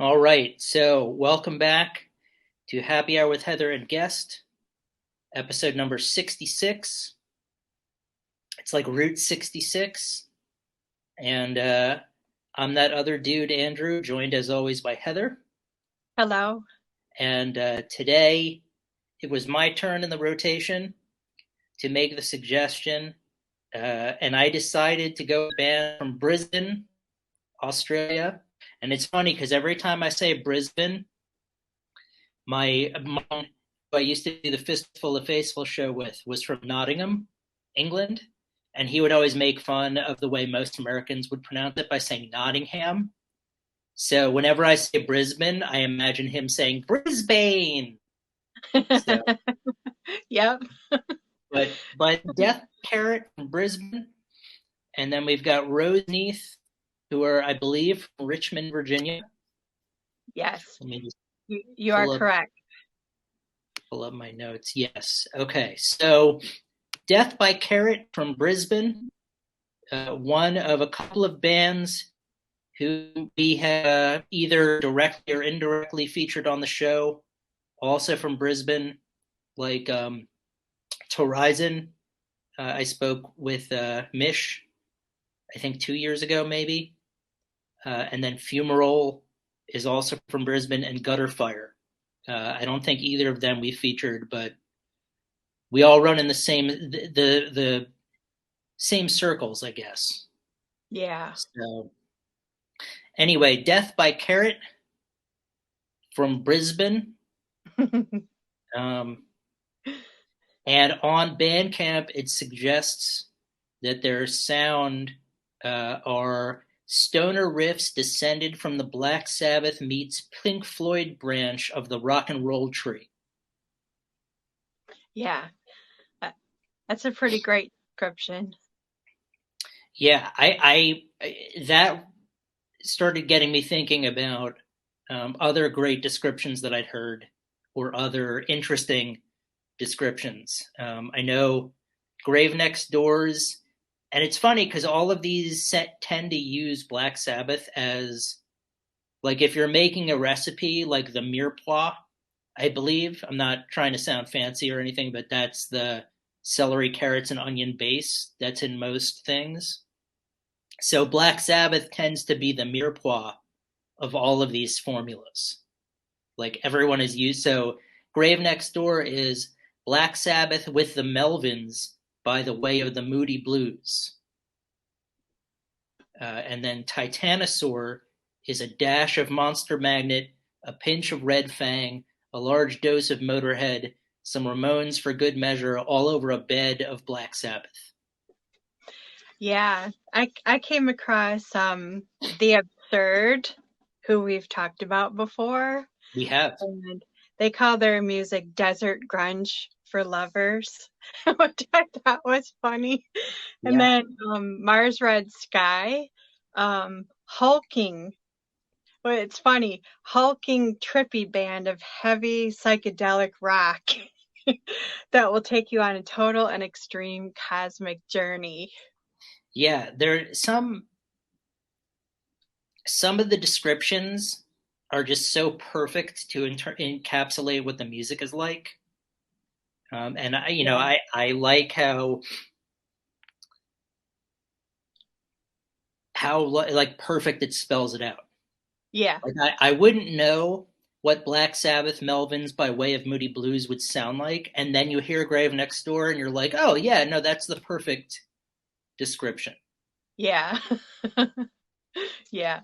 All right, so welcome back to Happy Hour with Heather and Guest, episode number 66. It's like Route 66. And I'm that other dude, Andrew, joined as always by Heather. Hello. And today it was my turn in the rotation to make the suggestion. And I decided to go with a band from Brisbane, Australia. And it's funny because every time I say Brisbane, my mom, who I used to do the Fistful of Faithful show with, was from Nottingham, England, and he would always make fun of the way most Americans would pronounce it by saying Nottingham. So whenever I say Brisbane, I imagine him saying Brisbane. So, Yep. but Death Carrot from Brisbane, and then we've got Roseneath, who are, I believe, from Richmond, Virginia. Yes. Let me just You are pull up correct. pull up my notes. Yes. Okay. So Death by Carrot from Brisbane, one of a couple of bands who we have either directly or indirectly featured on the show, also from Brisbane, like Horizon. I spoke with Mish, I think 2 years ago, maybe. And then Fumarole is also from Brisbane, and Gutterfire. I don't think either of them we featured, but we all run in the same circles, I guess. Yeah. So anyway, Death by Carrot from Brisbane. Um, and on Bandcamp, it suggests that their sound are stoner riffs descended from the Black Sabbath meets Pink Floyd branch of the rock and roll tree. Yeah. Uh, That's a pretty great description. Yeah, I that started getting me thinking about other great descriptions that I'd heard or other interesting descriptions. I know Grave Next Doors, and it's funny because all of these tend to use Black Sabbath as, like, if you're making a recipe like the mirepoix, I believe. I'm not trying to sound fancy or anything, but that's the celery, carrots, and onion base that's in most things. So Black Sabbath tends to be the mirepoix of all of these formulas. Like everyone is used. So Grave Next Door is Black Sabbath with the Melvins by the way of the Moody Blues. And then Titanosaur is a dash of Monster Magnet, a pinch of Red Fang, a large dose of Motorhead, some Ramones for good measure, all over a bed of Black Sabbath. Yeah. I came across The Absurd, who we've talked about before, We have. and they call their music desert grunge for lovers, which I thought was funny. And Yeah. then Mars Red Sky, hulking. Well, it's funny, hulking trippy band of heavy psychedelic rock that will take you on a total and extreme cosmic journey. Yeah. There some of the descriptions are just so perfect to encapsulate what the music is like. And Yeah. I like how like perfect it spells it out. Yeah. Like I wouldn't know what Black Sabbath Melvins by way of Moody Blues would sound like, and then you hear Grave Next Door, and you're like, oh yeah, no, that's the perfect description. Yeah. Yeah.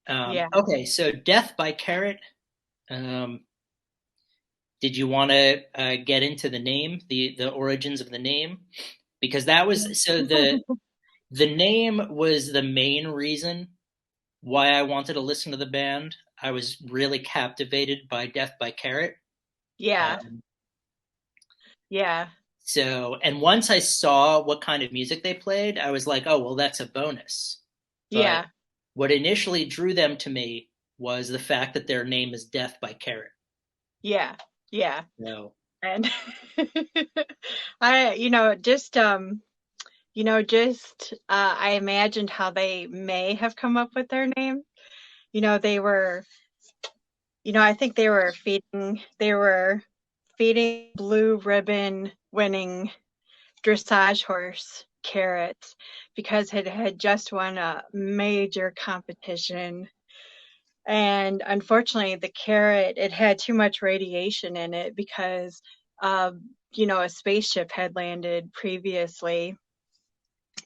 Yeah. Okay, so Death by Carrot. Um, did you want to get into the name, the origins of the name? Because that was so the name was the main reason why I wanted to listen to the band. I was really captivated by Death by Carrot. Yeah. Um, Yeah. so, and once I saw what kind of music they played, I was like, oh, well, that's a bonus. But Yeah. what initially drew them to me was the fact that their name is Death by Carrot. Yeah. Yeah. No. And I, I imagined how they may have come up with their name. They were I think they were feeding blue ribbon winning dressage horse carrots because it had just won a major competition. And unfortunately, the carrot, it had too much radiation in it because, a spaceship had landed previously.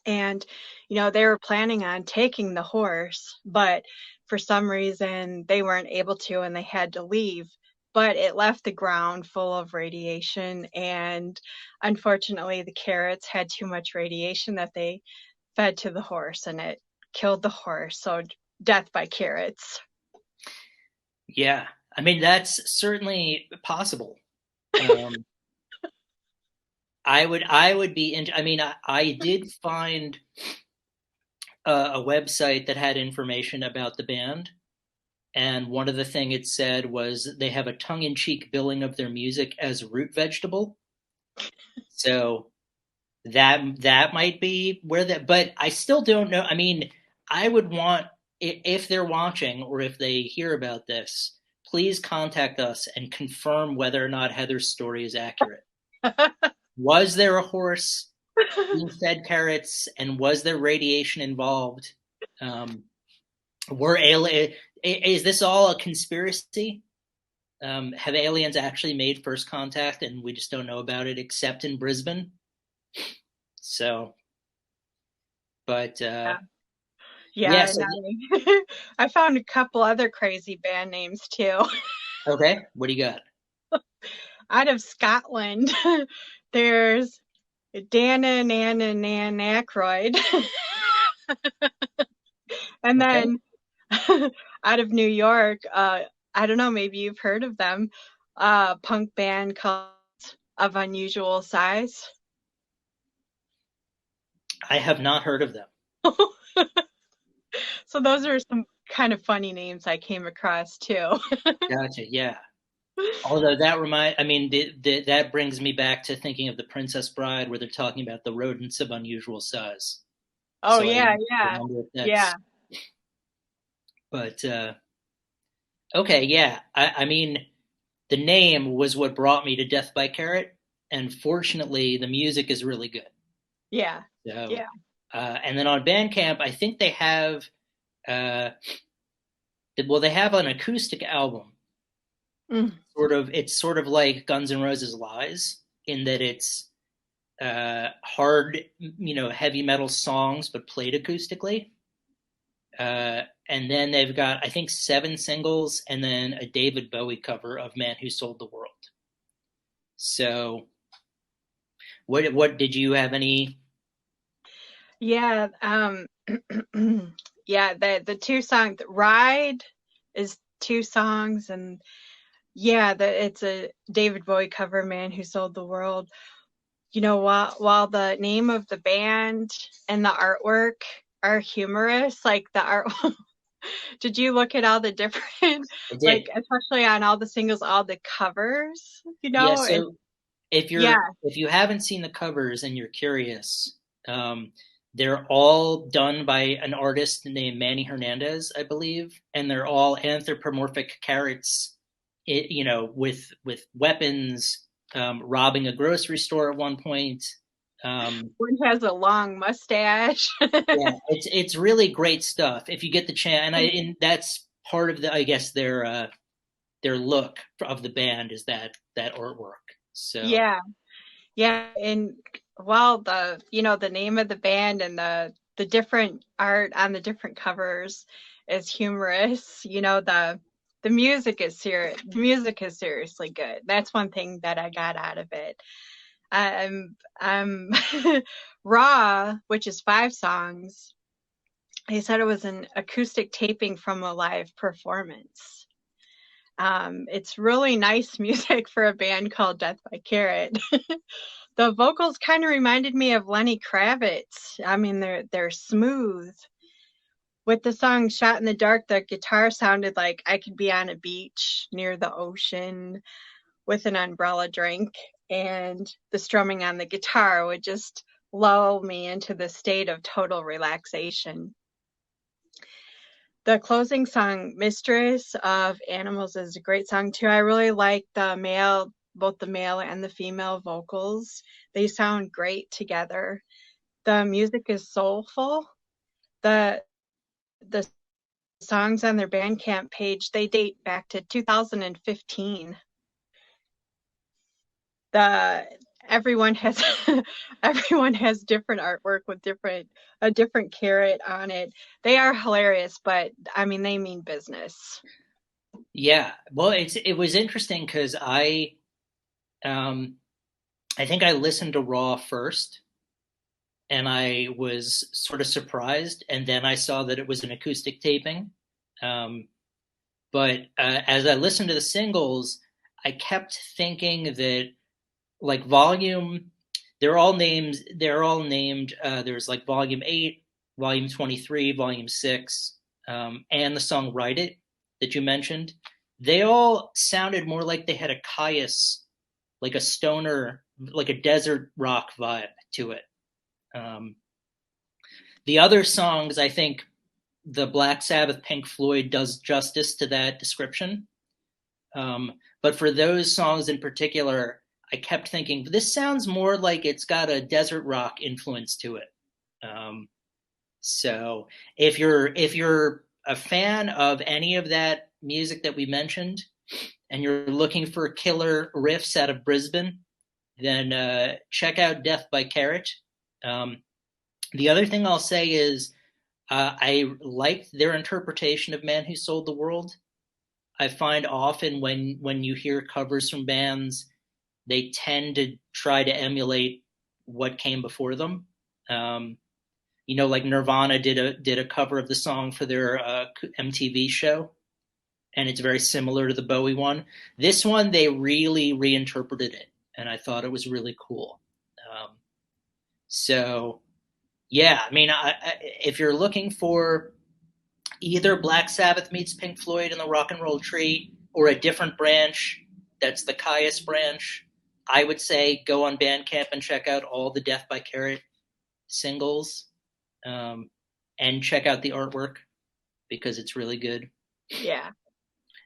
And, they were planning on taking the horse, but for some reason they weren't able to and they had to leave. But it left the ground full of radiation. And unfortunately, the carrots had too much radiation that they fed to the horse and it killed the horse. So, death by carrots. Yeah, I mean that's certainly possible. Um, I would be in. I mean, I did find a website that had information about the band, and one of the thing it said was they have a tongue-in-cheek billing of their music as root vegetable. So that might be where that. But I still don't know. I mean, I would want if they're watching or if they hear about this, please contact us and confirm whether or not Heather's story is accurate. Was there a horse being fed carrots, and was there radiation involved? Um, were alien? Is this all a conspiracy? Have aliens actually made first contact, and we just don't know about it, except in Brisbane? So, but Yeah, yeah. and So I found a couple other crazy band names too. okay, what do you got? Out of Scotland, there's Dana Nana Nan Aykroyd. And Okay, then out of New York, I don't know, maybe you've heard of them, punk band called Of Unusual Size. I have not heard of them. So those are some kind of funny names I came across too. Gotcha. Yeah. Although I mean, that brings me back to thinking of the Princess Bride, where they're talking about the rodents of unusual size. Oh So I yeah, yeah, wonder if yeah, that's. But okay, yeah. I mean, the name was what brought me to Death by Carrot, and fortunately, the music is really good. yeah, So, yeah. and then on Bandcamp, I think they have, uh, well, they have an acoustic album. Mm. It's sort of like Guns N' Roses Lies in that it's hard, heavy metal songs, but played acoustically. And then they've got, I think, 7 singles and then a David Bowie cover of "Man Who Sold the World." So, what did you have any? Yeah, yeah, the two songs, Ride is two songs, and yeah, it's a David Bowie cover, Man Who Sold the World. While the name of the band and the artwork are humorous, like the art, did you look at all the different, I like, did. especially on all the singles, all the covers, Yeah. and So if yeah. you haven't seen the covers and you're curious, um, they're all done by an artist named Manny Hernandez, I believe, and they're all anthropomorphic carrots, with weapons, robbing a grocery store at one point. One has a long mustache. Yeah, it's really great stuff if you get the chance, and that's part of I guess their look of the band is that artwork. So Yeah. Yeah, and while the name of the band and the different art on the different covers is humorous, the music is seriously good. That's one thing that I got out of it. I'm Raw, which is 5 songs. He said it was an acoustic taping from a live performance. It's really nice music for a band called Death by Carrot. The vocals kind of reminded me of Lenny Kravitz. I mean, they're smooth. With the song Shot in the Dark, the guitar sounded like I could be on a beach near the ocean with an umbrella drink, and the strumming on the guitar would just lull me into the state of total relaxation. The closing song, Mistress of Animals, is a great song too. I really like both the male and the female vocals. They sound great together. The music is soulful. The songs on their Bandcamp page, they date back to 2015. The everyone has everyone has different artwork with a different carrot on it. They are hilarious, but I mean they mean business. Yeah, well, it was interesting because um, I think I listened to Raw first, and I was sort of surprised, and then I saw that it was an acoustic taping. Um, but as I listened to the singles, I kept thinking that like volume, they're all named. They're all named. There's like Volume 8, Volume 23, Volume 6, and the song "Write It" that you mentioned. They all sounded more like they had a Caius, like a stoner, like a desert rock vibe to it. Um, the other songs, I think, the Black Sabbath, Pink Floyd does justice to that description. But for those songs in particular, I kept thinking this sounds more like it's got a desert rock influence to it. Um, so if you're a fan of any of that music that we mentioned, and you're looking for killer riffs out of Brisbane, then check out Death by Carrot. Um, the other thing I'll say is I liked their interpretation of "Man Who Sold the World." I find often when you hear covers from bands, they tend to try to emulate what came before them. Um, like Nirvana did a cover of the song for their MTV show, and it's very similar to the Bowie one. This one they really reinterpreted it, and I thought it was really cool. Um, so yeah, I mean, if you're looking for either Black Sabbath meets Pink Floyd in the Rock and Roll Tree or a different branch that's the Caius branch, I would say go on Bandcamp and check out all the Death by Carrot singles, um, and check out the artwork because it's really good. Yeah,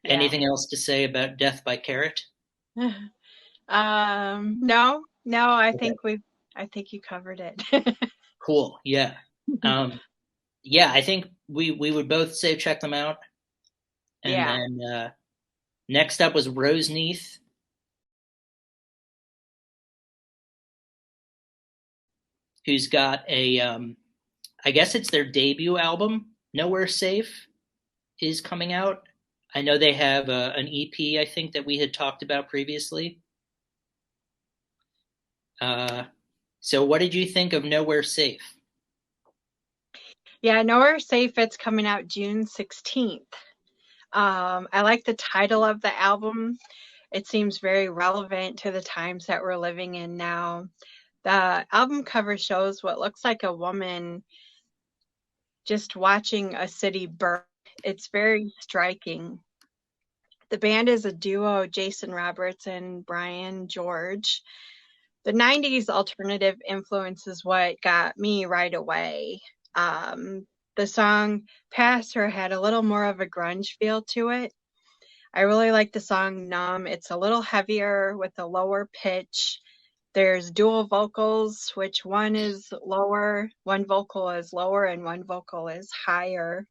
yeah. Anything else to say about Death by Carrot? No, no, Okay, I think you covered it. cool. Yeah. Um, yeah, I think we would both say check them out. And Yeah. then next up was Roseneath, who's got I guess it's their debut album, Nowhere Safe, is coming out. I know they have an EP, I think, that we had talked about previously. Uh, so, what did you think of Nowhere Safe? Yeah, Nowhere Safe, it's coming out June 16th. I like the title of the album. It seems very relevant to the times that we're living in now. The album cover shows what looks like a woman just watching a city burn. It's very striking. The band is a duo, Jason Roberts and Brian George. The 90s alternative influence is what got me right away. The song Past Her had a little more of a grunge feel to it. I really like the song Numb. It's a little heavier with a lower pitch. There's dual vocals, which one vocal is lower and one vocal is higher.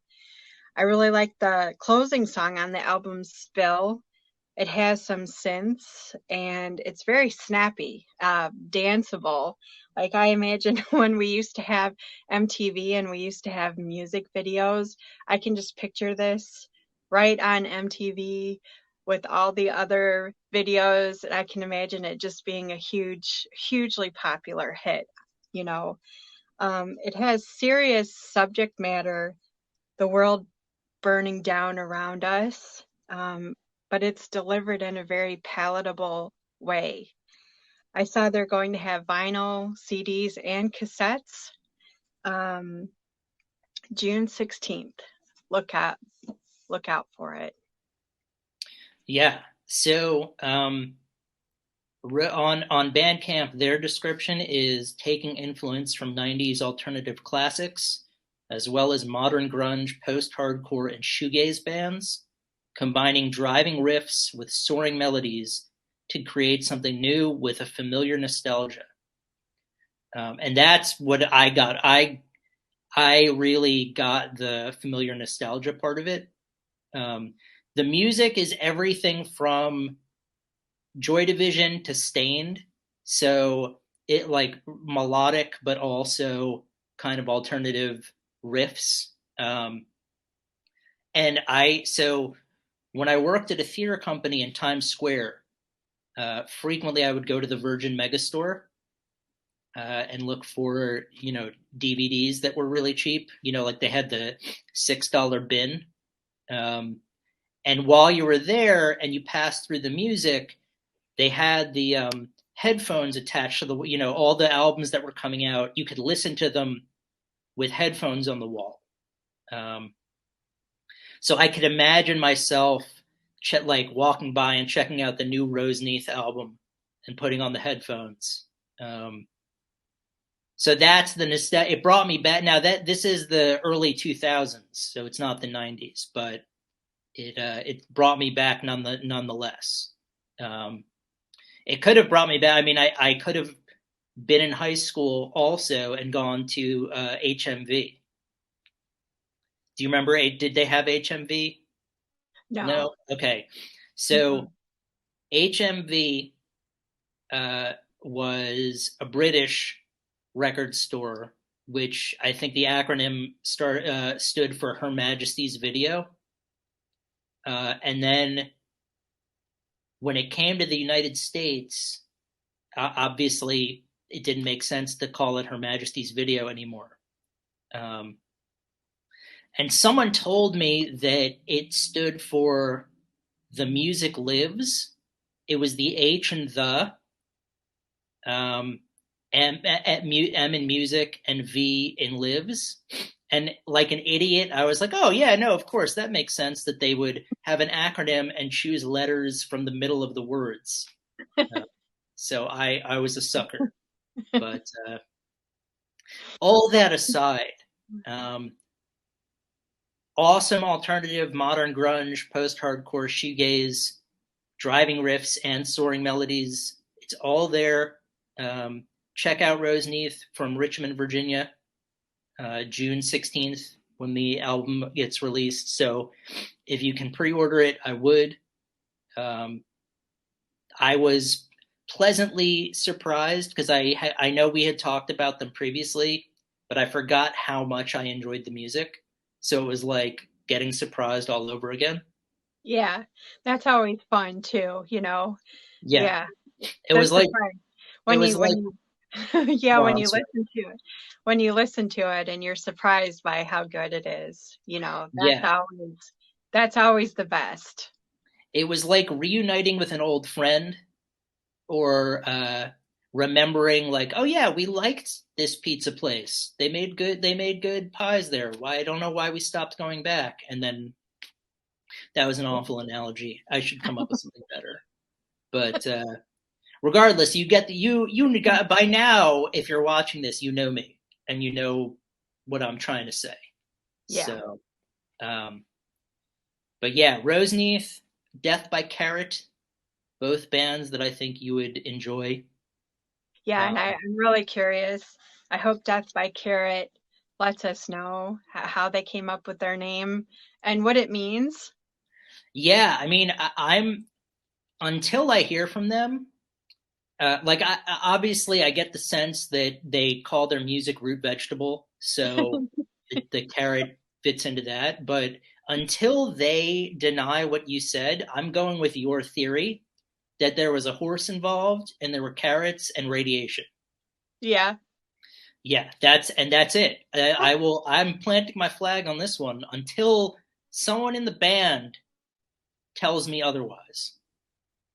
I really like the closing song on the album, Spill. It has some synths and it's very snappy, danceable. Like I imagine when we used to have MTV and we used to have music videos, I can just picture this right on MTV with all the other videos. I can imagine it just being a hugely popular hit, you know. It has serious subject matter, the world burning down around us, but it's delivered in a very palatable way. I saw they're going to have vinyl, CDs, and cassettes. Um, June 16th. Look out, look out for it. Yeah. So on Bandcamp, their description is taking influence from '90s alternative classics as well as modern grunge, post-hardcore, and shoegaze bands, combining driving riffs with soaring melodies to create something new with a familiar nostalgia. And that's what I got. I really got the familiar nostalgia part of it. Um, the music is everything from Joy Division to Stained, so it like melodic but also kind of alternative riffs. And so when I worked at a theater company in Times Square, frequently I would go to the Virgin Megastore and look for DVDs that were really cheap. Like they had the $6 bin. Um, and while you were there and you passed through the music, they had the headphones attached to the all the albums that were coming out. You could listen to them with headphones on the wall. Um, so I could imagine myself like walking by and checking out the new Roseneath album and putting on the headphones. So that's it brought me back. Now that this is the early 2000s, so it's not the 90s, but it brought me back nonetheless. It could have brought me back. I mean, I could have been in high school also and gone to HMV. Do you remember? Did they have HMV? No. No. Okay. Mm-mm. So HMV was a British record store, which I think the acronym stood for Her Majesty's Video. And then when it came to the United States, obviously it didn't make sense to call it Her Majesty's Video anymore. And someone told me that it stood for The Music Lives. It was the H and the, M in music and V in lives. And like an idiot, I was like, oh, yeah, no, of course, that makes sense that they would have an acronym and choose letters from the middle of the words. So I was a sucker. But all that aside, um, awesome alternative modern grunge, post-hardcore shoegaze, driving riffs and soaring melodies. It's all there. Check out Roseneath from Richmond, Virginia, June 16th when the album gets released. So if you can pre-order it, I would. I was pleasantly surprised because I know we had talked about them previously, but I forgot how much I enjoyed the music. So it was like getting surprised all over again. Yeah, that's always fun too, you know. Yeah, Yeah, it the was like surprise it when was like. you yeah, Oh, when I'm you sorry. listen to it, when you listen to it and you're surprised by how good it is, Yeah, that's always the best. it was like reuniting with an old friend or remembering like, oh yeah, we liked this pizza place. They made good pies there. Why I don't know why we stopped going back. And then that was an awful analogy. I should come up with something better. But regardless, you get the you got by now. If you're watching this, you know me and you know what I'm trying to say. Yeah. So, um, but yeah, Roseneath, Death by Carrot, both bands that I think you would enjoy. Yeah, and Um, I'm really curious. I hope Death by Carrot lets us know how they came up with their name and what it means. yeah, I mean, I'm until I hear from them. Like, obviously, I get the sense that they call their music root vegetable, so the carrot fits into that. But until they deny what you said, I'm going with your theory that there was a horse involved and there were carrots and radiation. Yeah. Yeah, that's it. I will. I'm planting my flag on this one until someone in the band tells me otherwise.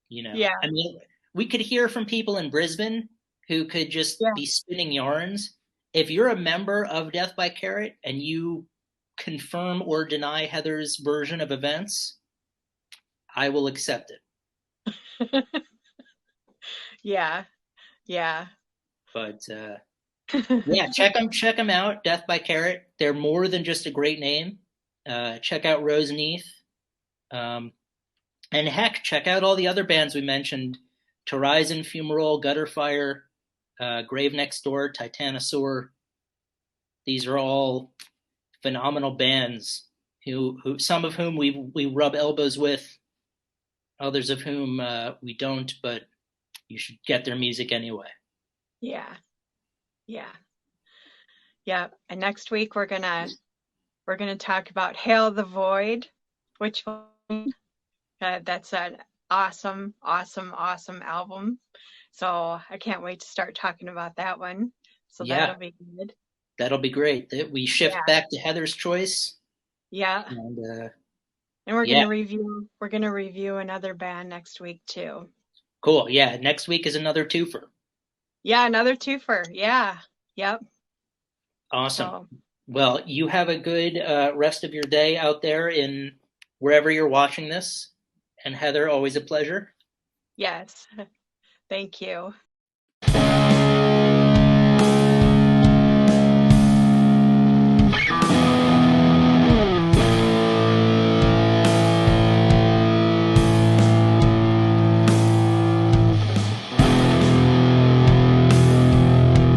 Yeah. I mean, we could hear from people in Brisbane who could just Yeah. be spinning yarns. If you're a member of Death by Carrot and you confirm or deny Heather's version of events, I will accept it. Yeah. Yeah. But Yeah, check them out. Death by Carrot. They're more than just a great name. Check out Roseneath. Um, and heck, check out all the other bands we mentioned: Horizon, Fumarole, Gutterfire, Grave Next Door, Titanosaur. These are all phenomenal bands who some of whom we rub elbows with, others of whom we don't, but you should get their music anyway. Yeah, yeah, yeah. And next week we're gonna talk about Hail the Void, which that's an awesome, awesome, awesome album. So I can't wait to start talking about that one. So Yeah, that'll be good. that'll be great. We shift Yeah, back to Heather's choice, yeah. and And we're yeah, gonna review another band next week too. cool. Yeah, next week is another twofer. Yeah, another twofer. Yeah. Yep. Awesome. So Well, you have a good rest of your day out there in wherever you're watching this. And Heather, always a pleasure. yes. Thank you.